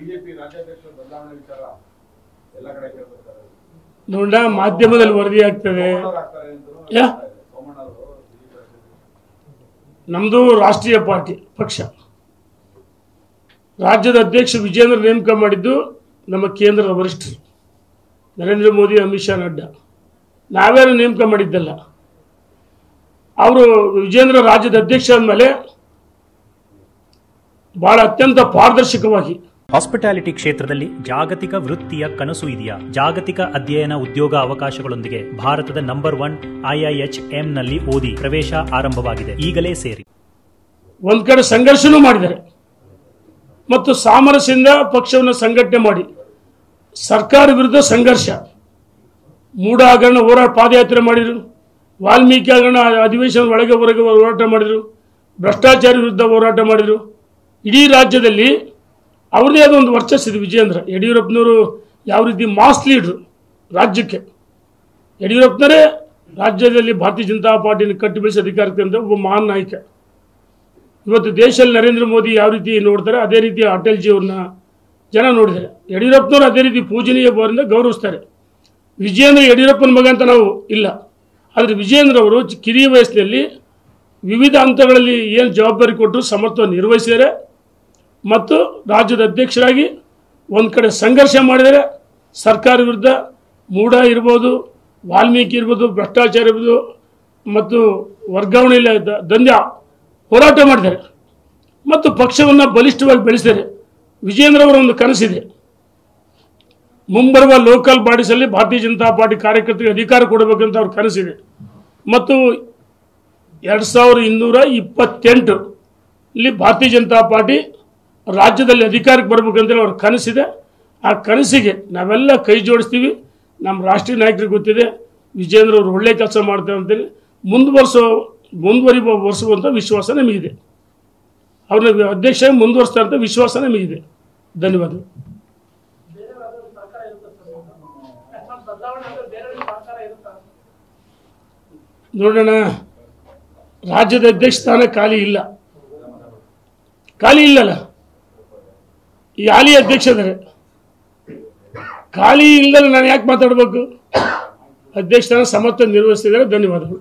BJP ರಾಜ್ಯಾಧ್ಯಕ್ಷ ಬದಲಾವಣೆ ವಿಚಾರ ಎಲ್ಲ ಕಡೆ ಕೇಳ್ತಾರೆ. ನೋಡ ಮಾಧ್ಯಮದಲ್ಲಿ ವರದಿ ಆಗ್ತದೆ. ನಮ್ದು ರಾಷ್ಟ್ರೀಯ ಪಾರ್ಟಿ ಪಕ್ಷ. ರಾಜ್ಯದ ಅಧ್ಯಕ್ಷ ವಿಜೇಂದ್ರ ನೇಮಕ ಮಾಡಿದ್ದು ನಮ್ಮ ಕೇಂದ್ರದ ವರಿಷ್ಠರು ನರೇಂದ್ರ ಮೋದಿ, ಅಮಿತ್ ಶಾ, ನಡ್ಡಾ. ನಾವೇನು ನೇಮಕ ಮಾಡಿದ್ದಲ್ಲ. ಅವರು ವಿಜೇಂದ್ರ ರಾಜ್ಯದ ಅಧ್ಯಕ್ಷ ಆದಮೇಲೆ ಬಹಳ ಅತ್ಯಂತ ಪಾರದರ್ಶಕವಾಗಿ ಹಾಸ್ಪಿಟಾಲಿಟಿ ಕ್ಷೇತ್ರದಲ್ಲಿ ಜಾಗತಿಕ ವೃತ್ತಿಯ ಕನಸು ಇದೆಯಾ? ಜಾಗತಿಕ ಅಧ್ಯಯನ ಉದ್ಯೋಗ ಅವಕಾಶಗಳೊಂದಿಗೆ ಭಾರತದ ನಂಬರ್ 1 IIHM ನಲ್ಲಿ ಓದಿ ಪ್ರವೇಶ ಆರಂಭವಾಗಿದೆ. ಈಗಲೇ ಸೇರಿ. ಒಂದ್ ಕಡೆ ಸಂಘರ್ಷನೂ ಮಾಡಿದ್ದಾರೆ ಮತ್ತು ಸಾಮರಸ್ಯದಿಂದ ಪಕ್ಷವನ್ನು ಸಂಘಟನೆ ಮಾಡಿ ಸರ್ಕಾರ ವಿರುದ್ಧ ಸಂಘರ್ಷ, ಮೂಢ ಹಗರಣ ಹೋರಾಟ ಪಾದಯಾತ್ರೆ ಮಾಡಿದರು, ವಾಲ್ಮೀಕಿ ಹಗರಣ ಅಧಿವೇಶನ ಒಳಗೆ ಹೊರಗೆ ಹೋರಾಟ ಮಾಡಿದರು, ಭ್ರಷ್ಟಾಚಾರ ವಿರುದ್ಧ ಹೋರಾಟ ಮಾಡಿದರು. ಇಡೀ ರಾಜ್ಯದಲ್ಲಿ ಅವ್ರದೇ ಆದ ಒಂದು ವರ್ಚಸ್ಸಿದೆ. ವಿಜೇಂದ್ರ ಯಡಿಯೂರಪ್ಪನವರು ಯಾವ ರೀತಿ ಮಾಸ್ ಲೀಡ್ರು ರಾಜ್ಯಕ್ಕೆ. ಯಡಿಯೂರಪ್ಪನವರೇ ರಾಜ್ಯದಲ್ಲಿ ಭಾರತೀಯ ಜನತಾ ಪಾರ್ಟಿಯನ್ನು ಕಟ್ಟಿ ಬೆಳೆಸಿ ಅಧಿಕಾರಕ್ಕೆ ತಂದ ಒಬ್ಬ ಮಹಾನ್ ನಾಯಕ. ಇವತ್ತು ದೇಶದಲ್ಲಿ ನರೇಂದ್ರ ಮೋದಿ ಯಾವ ರೀತಿ ನೋಡ್ತಾರೆ ಅದೇ ರೀತಿ ಅಟಲ್ ಜಿ ಅವ್ರನ್ನ ಜನ ನೋಡಿದ್ದಾರೆ. ಯಡಿಯೂರಪ್ಪನವರು ಅದೇ ರೀತಿ ಪೂಜನೀಯ ಭಾವದಿಂದ ಗೌರವಿಸ್ತಾರೆ. ವಿಜೇಂದ್ರ ಯಡಿಯೂರಪ್ಪನ ಮಗ ಅಂತ ನಾವು ಇಲ್ಲ. ಆದರೆ ವಿಜೇಂದ್ರ ಅವರು ಕಿರಿಯ ವಯಸ್ಸಿನಲ್ಲಿ ವಿವಿಧ ಹಂತಗಳಲ್ಲಿ ಏನು ಜವಾಬ್ದಾರಿ ಕೊಟ್ಟರು ಸಮರ್ಥವಾಗಿ ನಿರ್ವಹಿಸಿದ್ದಾರೆ ಮತ್ತು ರಾಜ್ಯದ ಅಧ್ಯಕ್ಷರಾಗಿ ಒಂದು ಕಡೆ ಸಂಘರ್ಷ ಮಾಡಿದರೆ ಸರ್ಕಾರ ವಿರುದ್ಧ ಮೂಢ ಇರ್ಬೋದು, ವಾಲ್ಮೀಕಿ ಇರ್ಬೋದು, ಭ್ರಷ್ಟಾಚಾರ ಇರ್ಬೋದು ಮತ್ತು ವರ್ಗಾವಣೆಯಲ್ಲಿ ದಂಧ್ಯ ಹೋರಾಟ ಮಾಡಿದ್ದಾರೆ ಮತ್ತು ಪಕ್ಷವನ್ನು ಬಲಿಷ್ಠವಾಗಿ ಬೆಳೆಸಿದ್ದಾರೆ. ವಿಜೇಂದ್ರ ಅವರ ಒಂದು ಕನಸಿದೆ, ಮುಂಬರುವ ಲೋಕಲ್ ಬಾಡೀಸಲ್ಲಿ ಭಾರತೀಯ ಜನತಾ ಪಾರ್ಟಿ ಕಾರ್ಯಕರ್ತರಿಗೆ ಅಧಿಕಾರ ಕೊಡಬೇಕಂತ ಅವ್ರ ಕನಸಿದೆ ಮತ್ತು 2228 ಇಲ್ಲಿ ಭಾರತೀಯ ಜನತಾ ಪಾರ್ಟಿ ರಾಜ್ಯದಲ್ಲಿ ಅಧಿಕಾರಕ್ಕೆ ಬರಬೇಕಂತೇಳಿ ಅವ್ರ ಕನಸಿದೆ. ಆ ಕನಸಿಗೆ ನಾವೆಲ್ಲ ಕೈ ಜೋಡಿಸ್ತೀವಿ. ನಮ್ಮ ರಾಷ್ಟ್ರೀಯ ನಾಯಕರಿಗೆ ಗೊತ್ತಿದೆ ವಿಜೇಂದ್ರ ಅವರು ಒಳ್ಳೆ ಕೆಲಸ ಮಾಡ್ತಾರೆ ಅಂತೇಳಿ ಮುಂದುವರಿಸುವಂಥ ವಿಶ್ವಾಸ ನಮಗಿದೆ. ಅವ್ರನ್ನ ಅಧ್ಯಕ್ಷ ಮುಂದುವರಿಸ್ತಾರೆ ಅಂತ ವಿಶ್ವಾಸ ನಮಗಿದೆ. ಧನ್ಯವಾದಗಳು. ನೋಡೋಣ, ರಾಜ್ಯದ ಅಧ್ಯಕ್ಷ ಸ್ಥಾನ ಖಾಲಿ ಇಲ್ಲಲ್ಲ. ಈ ಹಾಲಿ ಅಧ್ಯಕ್ಷ ಇದ್ದಾರೆ, ಖಾಲಿ ಇಲ್ಲದಲ್ಲ ನಾನು ಯಾಕೆ ಮಾತಾಡಬೇಕು? ಅಧ್ಯಕ್ಷ ಸ್ಥಾನ ಸಮರ್ಥ ನಿರ್ವಹಿಸ್ತಿದ್ದಾರೆ. ಧನ್ಯವಾದಗಳು.